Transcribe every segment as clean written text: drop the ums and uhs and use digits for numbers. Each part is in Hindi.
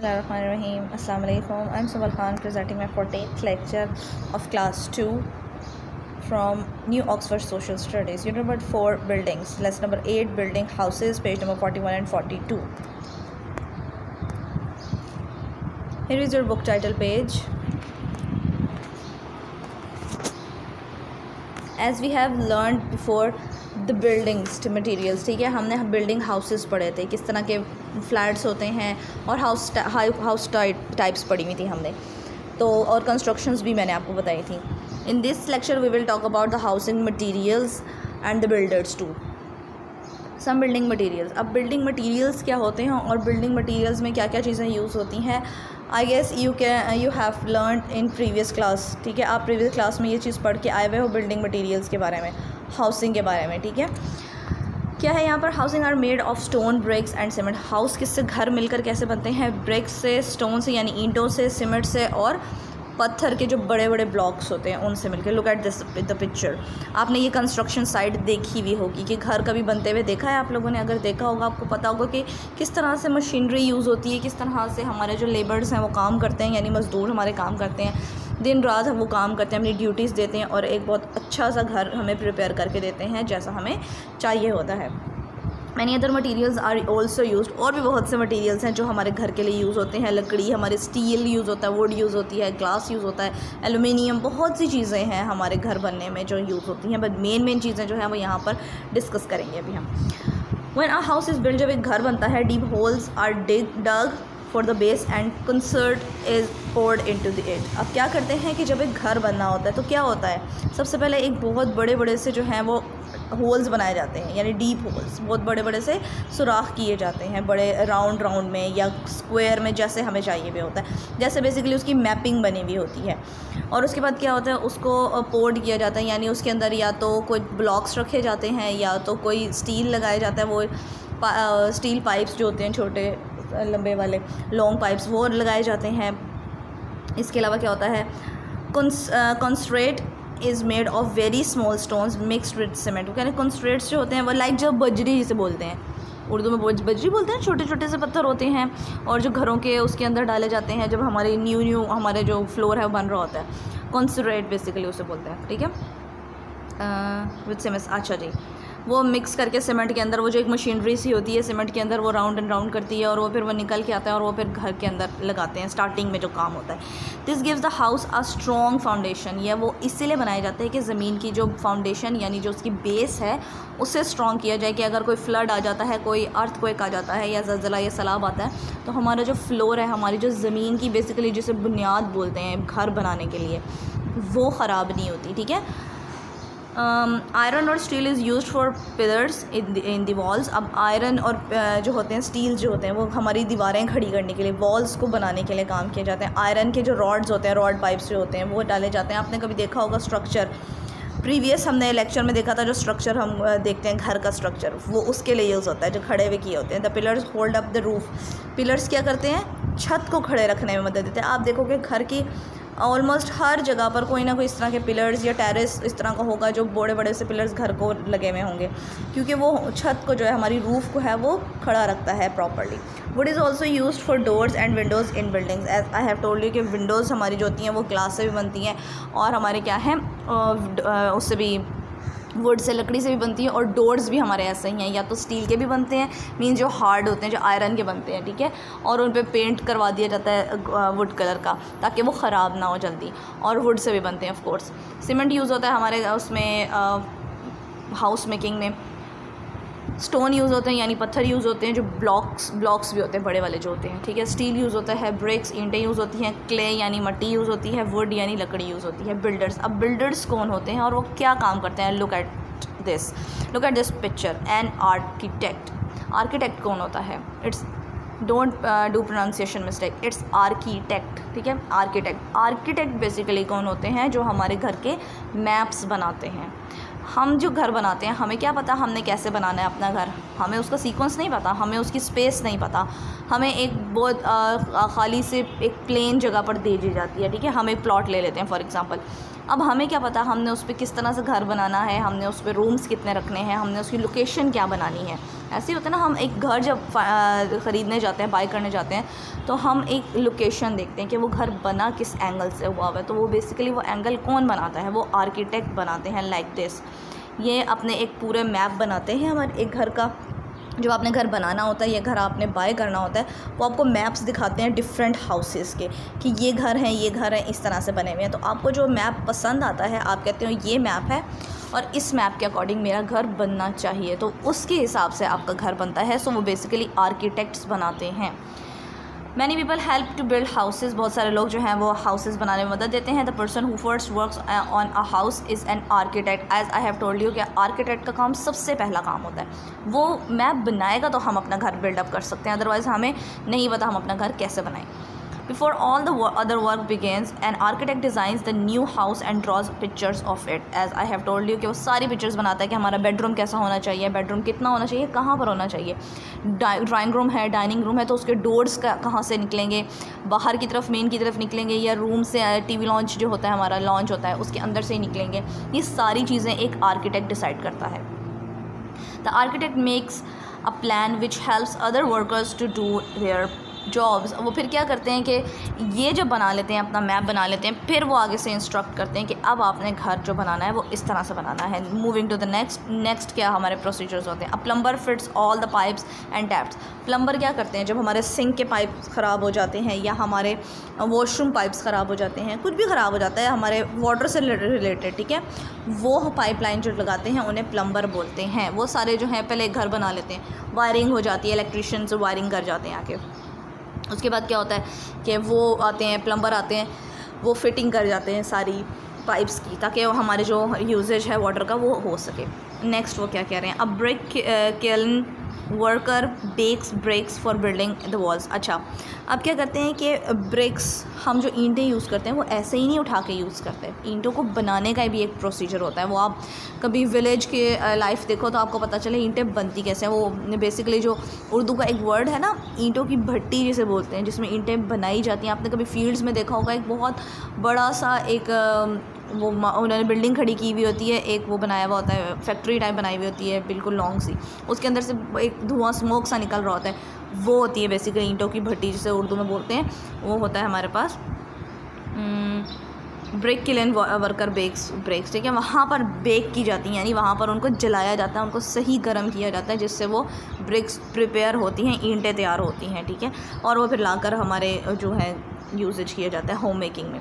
Bismillahirrahmanirrahim. Assalamu alaikum. I'm Subal Khan presenting my 14th lecture of class 2 from New Oxford Social Studies. Unit number 4 buildings. Lesson number 8 building houses, page number 41 and 42. Here is your book title page. As we have learned before the buildings materials, ठीक है, हमने बिल्डिंग हाउसेस पढ़े थे, किस तरह के फ्लैट्स होते हैं और हाउस टाइप्स पढ़ी हुई थी हमने तो, और कंस्ट्रक्शंस भी मैंने आपको बताई थी. In this lecture we will talk about the housing materials and the builders too. Some building materials. अब बिल्डिंग मटेरियल्स क्या होते हैं और बिल्डिंग मटेरियल्स में क्या क्या चीज़ें यूज़ होती हैं, I guess you have learn in previous class. ठीक है, आप प्रीवियस क्लास में ये चीज़ पढ़ के आए हुए हो बिल्डिंग मटेरियल्स के बारे में, हाउसिंग के बारे में. ठीक है, क्या है यहाँ पर, housing are made of stone, bricks and cement. House किससे, घर मिलकर कैसे बनते हैं, ब्रिक्स से, स्टोन से यानी ईंटों से, सीमेंट से और पत्थर के जो बड़े बड़े ब्लॉक्स होते हैं उनसे मिलकर. Look at this the picture. आपने ये कंस्ट्रक्शन साइट देखी हुई होगी कि घर कभी बनते हुए देखा है आप लोगों ने. अगर देखा होगा आपको पता होगा कि किस तरह से मशीनरी यूज़ होती है, किस तरह से हमारे जो लेबर्स हैं वो काम करते हैं, यानी मज़दूर हमारे काम करते हैं, दिन रात वो काम करते हैं, अपनी ड्यूटीज़ देते हैं और एक बहुत अच्छा सा घर हमें प्रिपेयर करके देते हैं जैसा हमें चाहिए होता है. Many other materials are also use. और भी बहुत से मटीरियल्स हैं जो हमारे घर के लिए यूज़ होते हैं. लकड़ी, हमारे स्टील यूज़ होता है, वुड यूज़ होती है, ग्लास यूज़ होता है, एलुमिनियम, बहुत सी चीज़ें हैं हमारे घर बनने में जो यूज़ होती हैं. बट मेन चीज़ें जो हैं वो यहाँ पर डिस्कस करेंगे अभी हम. When a house is build, जब एक घर बनता है, deep holes are dug for the base and concrete is poured into the it. अब क्या करते हैं कि जब एक घर बनना होता है तो क्या होता है, सबसे पहले एक बहुत बड़े बड़े से जो हैं वो होल्स बनाए जाते हैं, यानी डीप होल्स, बहुत बड़े बड़े से सुराख किए जाते हैं, बड़े राउंड में या स्क्वायर में, जैसे हमें चाहिए भी होता है, जैसे बेसिकली उसकी मैपिंग बनी हुई होती है. और उसके बाद क्या होता है, उसको पोर्ड किया जाता है, यानी उसके अंदर या तो कोई ब्लॉक्स रखे जाते हैं या तो कोई स्टील लगाया जाता है. वो स्टील पाइप्स जो होते हैं, छोटे लंबे वाले लॉन्ग पाइप्स, वो लगाए जाते हैं. इसके अलावा क्या होता है, concrete is made of very small stones mixed with cement. यानी कंस्ट्रेट्स जो होते हैं वो लाइक जो बजरी जिसे बोलते हैं, उर्दू में बजरी बोलते हैं, छोटे छोटे से पत्थर होते हैं और जो घरों के उसके अंदर डाले जाते हैं जब हमारे न्यू हमारे जो फ्लोर है वो बन रहा होता है. कंस्ट्रेट बेसिकली उसे बोलते हैं. ठीक है, विद सीमेंट. अच्छा जी, वो मिक्स करके सीमेंट के अंदर, वो जो एक मशीनरी सी होती है सीमेंट के अंदर, वो राउंड एंड राउंड करती है और वो फिर वो निकल के आता है और वो फिर घर के अंदर लगाते हैं स्टार्टिंग में जो काम होता है. This gives the house a strong foundation. या वो इसीलिए बनाए जाते हैं कि ज़मीन की जो फाउंडेशन यानी जो उसकी बेस है उससे स्ट्रॉन्ग किया जाए कि अगर कोई फ्लड आ जाता है, कोई अर्थक्वेक आ जाता है या ज़लज़ला या सैलाब आता है तो हमारा जो फ्लोर है, हमारी जो ज़मीन की बेसिकली जिसे बुनियाद बोलते हैं घर बनाने के लिए, वो ख़राब नहीं होती. ठीक है, आयरन और steel is used for pillars in the walls. अब आयरन और जो होते हैं, स्टील जो होते हैं, वो हमारी दीवारें खड़ी करने के लिए, वॉल्स को बनाने के लिए काम किए जाते हैं. आयरन के जो रॉड्स होते हैं, रॉड पाइप्स जो होते हैं, वो डाले जाते हैं. आपने कभी देखा होगा स्ट्रक्चर, प्रीवियस हमने लेक्चर में देखा था, जो स्ट्रक्चर हम देखते हैं घर का स्ट्रक्चर, वो उसके लिए यूज़ होता है जो खड़े हुए किए होते हैं. The pillars hold up the roof. Pillars क्या करते हैं, छत को खड़े रखने में मदद देते हैं. आप देखोगे घर की ऑलमोस्ट हर जगह पर कोई ना कोई इस तरह के पिलर्स या टेरेस इस तरह का होगा जो बड़े बड़े से पिलर्स घर को लगे हुए होंगे, क्योंकि वो छत को जो है, हमारी रूफ़ को है, वो खड़ा रखता है properly. Wood is also use for doors and windows in buildings. As I have told you कि विंडोज़ हमारी जो होती हैं वो ग्लास से भी बनती हैं और हमारे क्या हैं उससे भी, वुड से, लकड़ी से भी बनती है. और डोर्स भी हमारे ऐसे ही हैं, या तो स्टील के भी बनते हैं, मीन जो हार्ड होते हैं, जो आयरन के बनते हैं. ठीक है, और उन पे पेंट करवा दिया जाता है वुड कलर का ताकि वो ख़राब ना हो जल्दी. और वुड से भी बनते हैं ऑफ कोर्स. सीमेंट यूज़ होता है हमारे उसमें हाउस मेकिंग में. स्टोन यूज़ होते हैं यानी पत्थर यूज़ होते हैं, जो ब्लॉक्स भी होते हैं बड़े वाले जो होते हैं. ठीक है, स्टील यूज़ होता है, ब्रिक्स ईंटें यूज़ होती हैं, क्ले यानी मिट्टी यूज़ होती है, वुड यानी लकड़ी यूज़ होती है. बिल्डर्स. अब बिल्डर्स कौन होते हैं और वो क्या काम करते हैं, look at this picture. An architect. Architect कौन होता है, it's don't do pronunciation mistake, it's architect. ठीक है, आर्किटेक्ट बेसिकली कौन होते हैं, जो हमारे घर के मैप्स बनाते हैं. हम जो घर बनाते हैं, हमें क्या पता हमने कैसे बनाना है अपना घर, हमें उसका सीक्वेंस नहीं पता, हमें उसकी स्पेस नहीं पता, हमें एक बहुत खाली से एक प्लेन जगह पर दे दी जाती है, ठीक है। हम एक प्लॉट ले लेते हैं फॉर एग्ज़ाम्पल। अब हमें क्या पता हमने उस पर किस तरह से घर बनाना है, हमने उस पर रूम्स कितने रखने हैं, हमने उसकी लोकेशन क्या बनानी है। ऐसे ही होता है ना, हम एक घर जब ख़रीदने जाते हैं, बाय करने जाते हैं, तो हम एक लोकेशन देखते हैं कि वो घर बना किस एंगल से हुआ है। तो वो बेसिकली वो एंगल कौन बनाता है, वो आर्किटेक्ट बनाते हैं। लाइक दिस, ये अपने एक पूरे मैप बनाते हैं हमारे एक घर का। जब आपने घर बनाना होता है या घर आपने बाय करना होता है, वो आपको मैप्स दिखाते हैं डिफरेंट हाउसेस के, कि ये घर हैं, ये घर हैं, इस तरह से बने हुए हैं। तो आपको जो मैप पसंद आता है, आप कहते हो ये मैप है और इस मैप के अकॉर्डिंग मेरा घर बनना चाहिए, तो उसके हिसाब से आपका घर बनता है। सो वो बेसिकली आर्किटेक्ट्स बनाते हैं। Many people help to build houses, बहुत सारे लोग जो हैं वो हाउसेज़ बनाने में मदद देते हैं। The person who first works on a house is an architect. As I have told you कि आर्किटेक्ट का काम सबसे पहला काम होता है। वो मैप बनाएगा तो हम अपना घर बिल्डअप कर सकते हैं, अदरवाइज़ हमें नहीं पता हम अपना घर कैसे बनाएं। Before all the other work begins, an architect designs the new house and draws pictures of it. As I have told you कि वो सारी पिक्चर्स बनाता है कि हमारा बेडरूम कैसा होना चाहिए, बेडरूम कितना होना चाहिए, कहाँ पर होना चाहिए। ड्राइंग रूम है, डाइनिंग रूम है, तो उसके डोर्स कहाँ से निकलेंगे, बाहर की तरफ मेन की तरफ निकलेंगे या रूम से टीवी लॉन्च जो होता है हमारा लॉन्च होता है उसके अंदर से ही निकलेंगे। ये सारी चीज़ें एक आर्किटेक्ट डिसाइड करता है। The architect makes a plan which helps other workers to do their jobs. वो फिर क्या करते हैं कि ये जब बना लेते हैं, अपना मैप बना लेते हैं, फिर वो आगे से इंस्ट्रक्ट करते हैं कि अब आपने घर जो बनाना है वो इस तरह से बनाना है। मूविंग टू द नेक्स्ट क्या हमारे प्रोसीजर्स होते हैं। A plumber fits all the pipes and taps. Plumber क्या करते हैं, जब हमारे सिंक के पाइप ख़राब हो जाते हैं या हमारे वॉशरूम पाइप्स ख़राब हो जाते हैं, कुछ भी ख़राब हो जाता है हमारे वाटर से रिलेटेड, ठीक है, वो पाइपलाइन जो लगाते हैं उन्हें प्लम्बर बोलते हैं। वो सारे जो हैं पहले घर बना लेते हैं, वायरिंग हो जाती है, इलेक्ट्रीशियन से वायरिंग कर जाते हैं आके। उसके बाद क्या होता है कि वो आते हैं, प्लम्बर आते हैं, वो फिटिंग कर जाते हैं सारी पाइप्स की, ताकि वो हमारे जो यूजेज है वाटर का वो हो सके। नेक्स्ट वो क्या कह रहे हैं, अब brick kiln worker bakes bricks for building the walls. अच्छा, अब क्या करते हैं कि ब्रिक्स, हम जो ईंटें यूज़ करते हैं वो ऐसे ही नहीं उठा के यूज़ करते, ईंटों को बनाने का भी एक प्रोसीजर होता है। वो आप कभी विलेज के लाइफ देखो तो आपको पता चले ईंटें बनती कैसे हैं। वो बेसिकली जो उर्दू का एक वर्ड है ना, ईंटों की भट्टी जिसे बोलते हैं, जिसमें ईंटें बनाई जाती हैं। आपने कभी फील्ड्स में देखा होगा, एक बहुत बड़ा सा एक वो उन्होंने बिल्डिंग खड़ी की हुई होती है, एक वो बनाया हुआ होता है, फैक्ट्री टाइप बनाई हुई होती है बिल्कुल लॉन्ग सी, उसके अंदर से एक धुआं स्मोक सा निकल रहा होता है, वो होती है बेसिकली ईंटों की भट्टी जिसे उर्दू में बोलते हैं। वो होता है हमारे पास ब्रिक किल्न वर्कर ब्रेक्स, ठीक है, वहाँ पर बेक की जाती हैं, यानी वहाँ पर उनको जलाया जाता है, उनको सही गर्म किया जाता है, जिससे वो ब्रिक्स प्रिपेयर होती हैं, ईंटें तैयार होती हैं, ठीक है, और वो फिर लाकर हमारे जो है यूजेज किया जाता है होम मेकिंग में।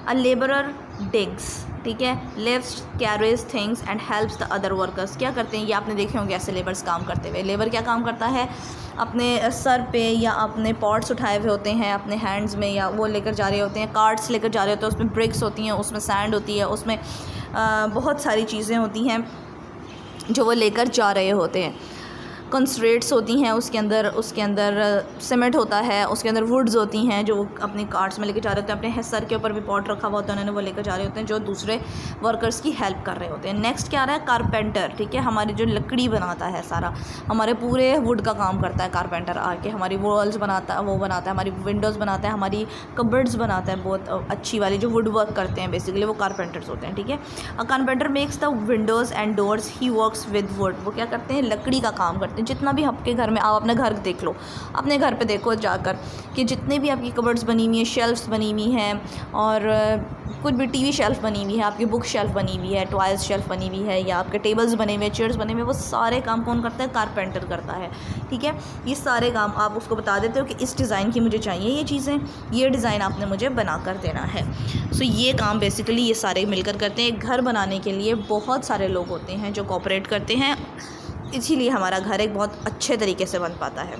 अ लेबरर डिग्स, ठीक है, lifts carries things and helps the other workers. क्या करते हैं, ये आपने देखे होंगे ऐसे लेबर्स काम करते हुए। लेबर क्या काम करता है, अपने सर पे या अपने पॉट्स उठाए हुए होते हैं अपने हैंड्स में, या वो लेकर जा रहे होते हैं, कार्ट्स लेकर जा रहे होते हैं, उसमें ब्रिक्स होती हैं, उसमें सैंड होती है, उसमें बहुत सारी चीज़ें होती हैं जो वो लेकर जा रहे होते हैं। कंस्ट्रेट्स होती हैं उसके अंदर सीमेंट होता है, उसके अंदर वुड्स होती हैं जो अपने कार्ट्स में लेके जा रहे होते हैं। अपने सर के ऊपर भी पॉट रखा हुआ होता है, उन्होंने वो लेकर जा रहे होते हैं, जो दूसरे वर्कर्स की हेल्प कर रहे होते हैं। नेक्स्ट क्या आ रहा है, कारपेंटर, ठीक है, हमारी जो लकड़ी बनाता है सारा, हमारे पूरे वुड का काम करता है कारपेंटर आके, हमारी वॉल्स बनाता है, वो बनाता है, हमारी विंडोज़ बनाता है, हमारी कबर्ड्स बनाता है, बहुत अच्छी वाली जो वुड वर्क करते हैं, बेसिकली वो कारपेंटर्स होते हैं, ठीक है। अ carpenter makes the Windows and doors, he works with would. वो क्या करते हैं, लकड़ी का काम करते हैं। जितना भी आपके घर में, आप अपने घर देख लो, अपने घर पे देखो जाकर कि जितने भी आपकी कबर्ड्स बनी हुई हैं, शेल्फ्स बनी हुई हैं, और कुछ भी टीवी शेल्फ बनी हुई है, आपकी बुक शेल्फ बनी हुई है, टॉयज़ शेल्फ बनी हुई है, या आपके टेबल्स बने हुए, चेयर्स बने हुए, वो सारे काम कौन करता है, कारपेंटर करता है, ठीक है। ये सारे काम आप उसको बता देते हो कि इस डिज़ाइन की मुझे चाहिए ये चीज़ें, ये डिज़ाइन आपने मुझे बना कर देना है। सो ये काम बेसिकली ये सारे मिलकर करते हैं। घर बनाने के लिए बहुत सारे लोग होते हैं जो कोऑपरेट करते हैं, इसीलिए हमारा घर एक बहुत अच्छे तरीके से बन पाता है।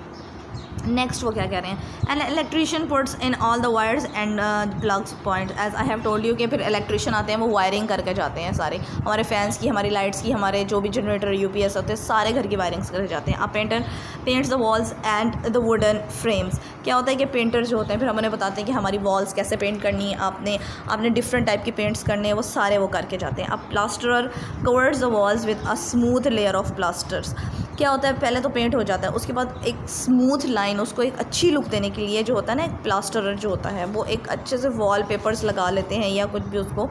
नेक्स्ट वो क्या कह रहे हैं, an electrician puts in all the wires and plugs point. As I have told you कि फिर इलेक्ट्रीशियन आते हैं, वो वायरिंग करके जाते हैं सारे, हमारे फैंस की, हमारी लाइट्स की, हमारे जो भी जनरेटर यूपीएस होते हैं, सारे घर की वायरिंग्स करके जाते हैं। A painter paints the walls and the wooden frames. क्या होता है कि पेंटर जो होते हैं फिर हमें बताते हैं कि हमारी वॉल्स कैसे पेंट करनी है, आपने डिफरेंट टाइप के पेंट्स करने हैं, वो सारे वो करके जाते हैं। अब plasterer covers the walls with a smooth layer of plasters. क्या होता है, पहले तो पेंट हो जाता है, उसके बाद एक स्मूथ लाइन, उसको एक अच्छी लुक देने के लिए जो होता है ना, एक प्लास्टरर जो होता है वो एक अच्छे से वॉल पेपर्स लगा लेते हैं या कुछ भी उसको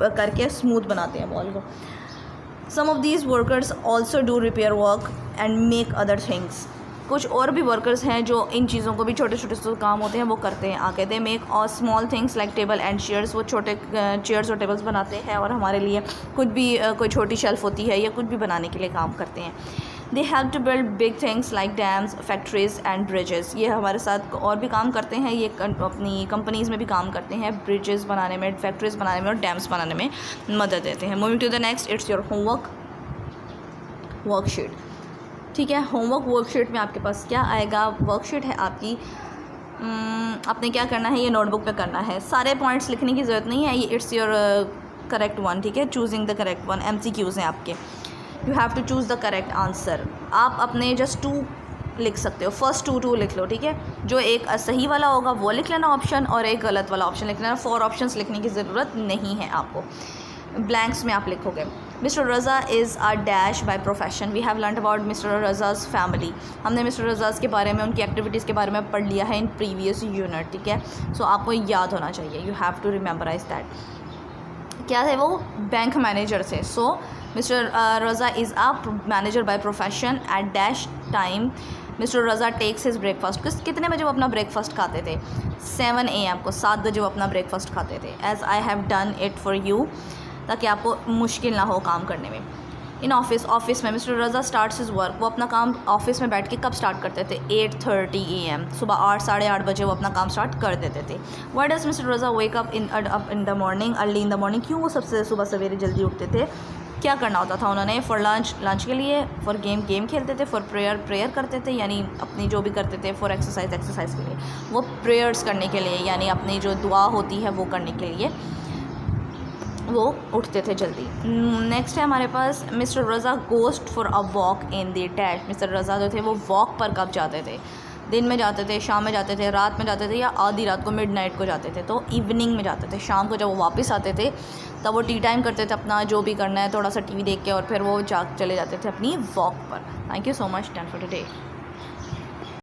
करके स्मूथ बनाते हैं वॉल को। Some of these workers also do repair work and make other things. कुछ और भी वर्कर्स हैं जो इन चीज़ों को भी, छोटे छोटे से काम होते हैं वो करते हैं आके। दे मेक और small things like table and chairs, वो छोटे चेयर्स और टेबल्स बनाते हैं और हमारे लिए कुछ भी कोई छोटी शेल्फ होती है या कुछ भी बनाने के लिए काम करते हैं। They help to build big things like dams, factories and bridges. ये हमारे साथ और भी काम करते हैं, ये अपनी कंपनीज़ में भी काम करते हैं, ब्रिजेस बनाने में, फैक्ट्रीज बनाने में और डैम्स बनाने में मदद देते हैं। Moving to the next, it's your homework worksheet. ठीक है, होमवर्क वर्कशीट में आपके पास क्या आएगा, वर्कशीट है आपकी। आपने क्या करना है, ये नोटबुक पे करना है, सारे पॉइंट्स लिखने की ज़रूरत नहीं है, ये इट्स योर करेक्ट वन। ठीक है, choosing the correct one, MCQs हैं आपके, you have to choose the correct answer. आप अपने जस्ट 2 लिख सकते हो, फर्स्ट 2 लिख लो। ठीक है, जो एक सही वाला होगा वो लिख लेना ऑप्शन, और एक गलत वाला ऑप्शन लिख लेना। 4 ऑप्शंस लिखने की ज़रूरत नहीं है आपको, ब्लैंक्स में आप लिखोगे। Mister Raza is a dash by profession. We have learn about mister Raza's family. हमने मिस्टर रज़ाज़ के बारे में, उनकी एक्टिविटीज़ के बारे में पढ़ लिया है इन प्रीवियस यूनिट। ठीक है, सो आपको याद होना चाहिए, you have to rememberise that. क्या है वो, बैंक मैनेजर थे। So mister Raza is a manager by profession. At dash time mister Raza takes his breakfast. कितने बजे वो अपना ब्रेकफास्ट खाते थे, 7 AM को, 7 बजे वो अपना ब्रेकफास्ट खाते थे। As I have done it for you, ताकि आपको मुश्किल ना हो काम करने में। इन ऑफिस में मिस्टर रज़ा स्टार्ट्स हिज वर्क। वो अपना काम ऑफिस में बैठ के कब स्टार्ट करते थे, 8:30 AM, सुबह 8, साढ़े 8 बजे वो अपना काम स्टार्ट कर देते थे। Why does mister Raza wake up in the morning, early in the morning. क्यों वो सबसे सुबह सवेरे जल्दी उठते थे, क्या करना होता था उन्होंने, फॉर लंच के लिए, फॉर गेम खेलते थे, फॉर प्रेयर करते थे, यानी अपनी जो भी करते थे, फॉर एक्सरसाइज के लिए, वो प्रेयर्स करने के लिए, यानी अपनी जो दुआ होती है वो करने के लिए वो उठते थे जल्दी। नेक्स्ट है हमारे पास, mister Raza goes for a walk in the dash. Mister Raza जो थे वो वॉक पर कब जाते थे, दिन में जाते थे, शाम में जाते थे, रात में जाते थे, या आधी रात को, मिडनाइट को जाते थे। तो इवनिंग में जाते थे, शाम को जब वो वापस आते थे तब वो टी टाइम करते थे अपना, जो भी करना है, थोड़ा सा TV देख के, और फिर वो चले जाते थे अपनी वॉक पर। Thank you so much, done for today.